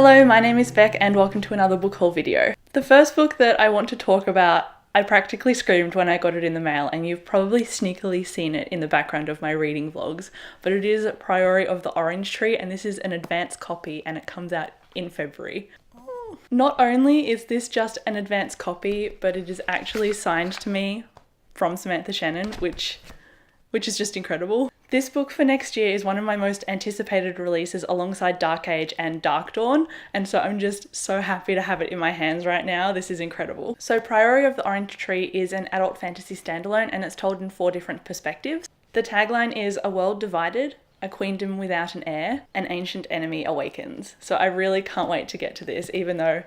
Hello, my name is Beck and welcome to another book haul video. The first book that I want to talk about, I practically screamed when I got it in the mail, and you've probably sneakily seen it in the background of my reading vlogs, but it is Priory of the Orange Tree, and this is an advanced copy and it comes out in February. Not only is this just an advanced copy, but it is actually signed to me from Samantha Shannon, which is just incredible. This book for next year is one of my most anticipated releases alongside Dark Age and Dark Dawn, and so I'm just so happy to have it in my hands right now. This is incredible. So Priory of the Orange Tree is an adult fantasy standalone and it's told in 4 different perspectives. The tagline is "A world divided, a queendom without an heir, an ancient enemy awakens." So I really can't wait to get to this, even though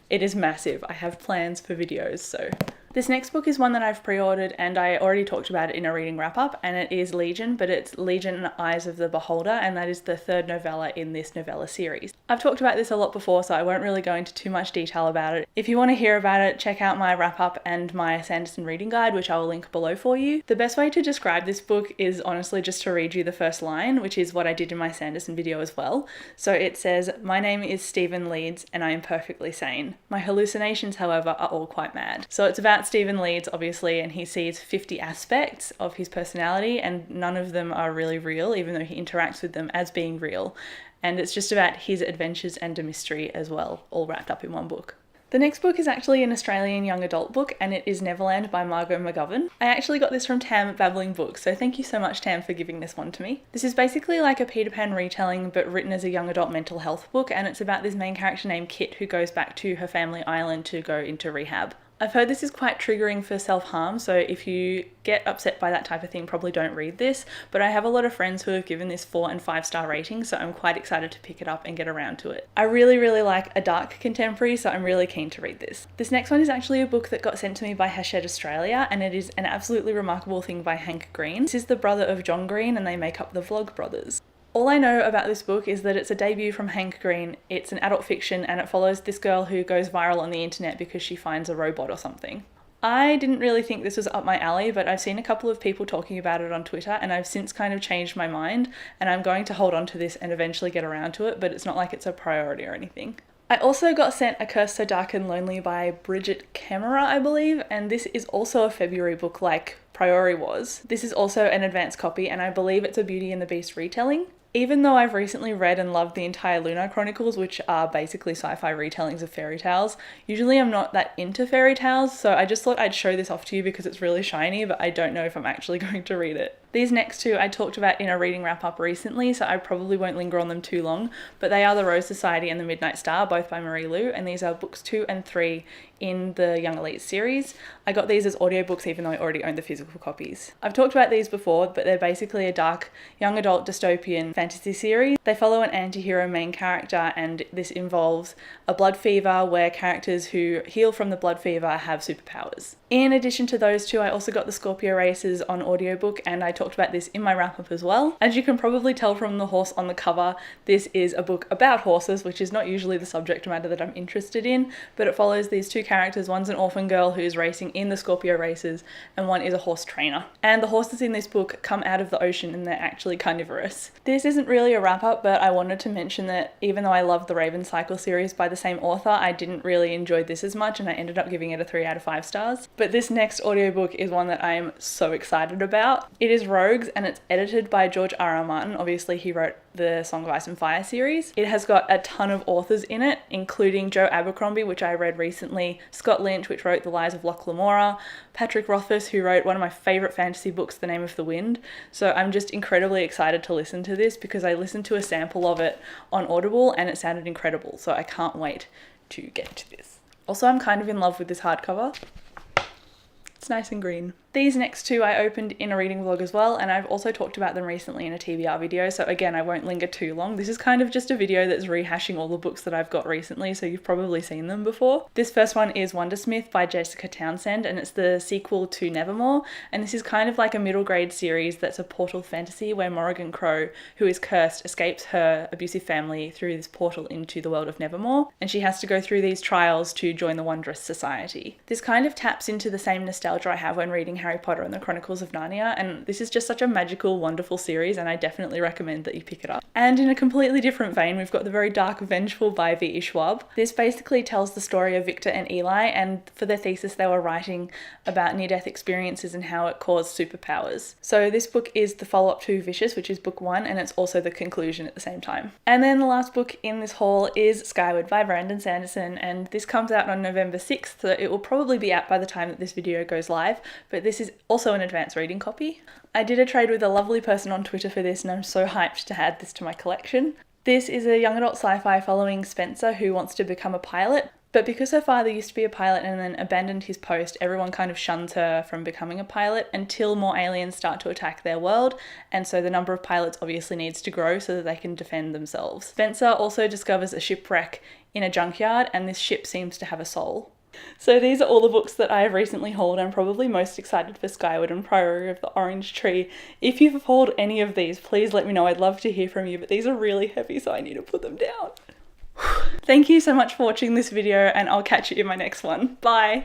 it is massive. I have plans for videos, so. This next book is one that I've pre-ordered and I already talked about it in a reading wrap-up, and it is Legion, but it's Legion Eyes of the Beholder, and that is the 3rd novella in this novella series. I've talked about this a lot before, so I won't really go into too much detail about it. If you want to hear about it, check out my wrap-up and my Sanderson reading guide, which I will link below for you. The best way to describe this book is honestly just to read you the first line, which is what I did in my Sanderson video as well. So it says, "My name is Stephen Leeds and I am perfectly sane. My hallucinations, however, are all quite mad." So it's about Stephen Leeds, obviously, and he sees 50 aspects of his personality and none of them are really real, even though he interacts with them as being real. And it's just about his adventures and a mystery as well, all wrapped up in one book. The next book is actually an Australian young adult book, and it is Neverland by Margot McGovern. I actually got this from Tam at Babbling Books, so thank you so much, Tam, for giving this one to me. This is basically like a Peter Pan retelling, but written as a young adult mental health book, and it's about this main character named Kit who goes back to her family island to go into rehab. I've heard this is quite triggering for self-harm, so if you get upset by that type of thing, probably don't read this, but I have a lot of friends who have given this 4 and 5-star ratings, so I'm quite excited to pick it up and get around to it. I really like a dark contemporary, so I'm really keen to read this. This next one is actually a book that got sent to me by Hachette Australia, and it is An Absolutely Remarkable Thing by Hank Green. This is the brother of John Green, and they make up the Vlog Brothers. All I know about this book is that it's a debut from Hank Green. It's an adult fiction and it follows this girl who goes viral on the internet because she finds a robot or something. I didn't really think this was up my alley, but I've seen a couple of people talking about it on Twitter and I've since kind of changed my mind, and I'm going to hold on to this and eventually get around to it, but it's not like it's a priority or anything. I also got sent A Curse So Dark and Lonely by Bridget Camera, I believe, and this is also a February book like Priory was. This is also an advanced copy and I believe it's a Beauty and the Beast retelling. Even though I've recently read and loved the entire Lunar Chronicles, which are basically sci-fi retellings of fairy tales, usually I'm not that into fairy tales, so I just thought I'd show this off to you because it's really shiny, but I don't know if I'm actually going to read it. These next 2 I talked about in a reading wrap-up recently, so I probably won't linger on them too long, but they are The Rose Society and The Midnight Star, both by Marie Lu, and these are books 2 and 3 in the Young Elite series. I got these as audiobooks even though I already owned the physical copies. I've talked about these before, but they're basically a dark, young adult dystopian fantasy series. They follow an anti-hero main character, and this involves a blood fever where characters who heal from the blood fever have superpowers. In addition to those 2, I also got the Scorpio Races on audiobook, and I talked about this in my wrap-up as well. As you can probably tell from the horse on the cover, this is a book about horses, which is not usually the subject matter that I'm interested in, but it follows these 2 characters. One's an orphan girl who's racing in the Scorpio Races, and one is a horse trainer. And the horses in this book come out of the ocean and they're actually carnivorous. This isn't really a wrap-up, but I wanted to mention that even though I love the Raven Cycle series by the same author, I didn't really enjoy this as much and I ended up giving it a 3 out of 5 stars. But this next audiobook is one that I am so excited about. It is Rogues and it's edited by George R.R. Martin. Obviously he wrote the Song of Ice and Fire series. It has got a ton of authors in it, including Joe Abercrombie, which I read recently, Scott Lynch, which wrote The Lies of Loch Lamora, Patrick Rothfuss, who wrote one of my favourite fantasy books, The Name of the Wind. So I'm just incredibly excited to listen to this because I listened to a sample of it on Audible and it sounded incredible, so I can't wait to get to this. Also, I'm kind of in love with this hardcover. It's nice and green. These next 2 I opened in a reading vlog as well, and I've also talked about them recently in a TBR video, so again I won't linger too long. This is kind of just a video that's rehashing all the books that I've got recently, so you've probably seen them before. This first one is Wondersmith by Jessica Townsend, and it's the sequel to Nevermore, and this is kind of like a middle grade series that's a portal fantasy where Morrigan Crow, who is cursed, escapes her abusive family through this portal into the world of Nevermore, and she has to go through these trials to join the Wondrous Society. This kind of taps into the same nostalgia I have when reading reading Harry Potter and the Chronicles of Narnia, and this is just such a magical, wonderful series, and I definitely recommend that you pick it up. And in a completely different vein, we've got The Very Dark Vengeful by V.E. Schwab. This basically tells the story of Victor and Eli, and for their thesis they were writing about near-death experiences and how it caused superpowers. So this book is the follow-up to Vicious, which is book 1, and it's also the conclusion at the same time. And then the last book in this haul is Skyward by Brandon Sanderson, and this comes out on November 6th, so it will probably be out by the time that this video goes live, but this is also an advanced reading copy. I did a trade with a lovely person on Twitter for this, and I'm so hyped to add this to my collection. This is a young adult sci-fi following Spencer, who wants to become a pilot, but because her father used to be a pilot and then abandoned his post, everyone kind of shuns her from becoming a pilot until more aliens start to attack their world, and so the number of pilots obviously needs to grow so that they can defend themselves. Spencer also discovers a shipwreck in a junkyard, and this ship seems to have a soul. So these are all the books that I have recently hauled. I'm probably most excited for Skyward and Priory of the Orange Tree. If you've hauled any of these, please let me know. I'd love to hear from you, but these are really heavy, so I need to put them down. Thank you so much for watching this video, and I'll catch you in my next one. Bye!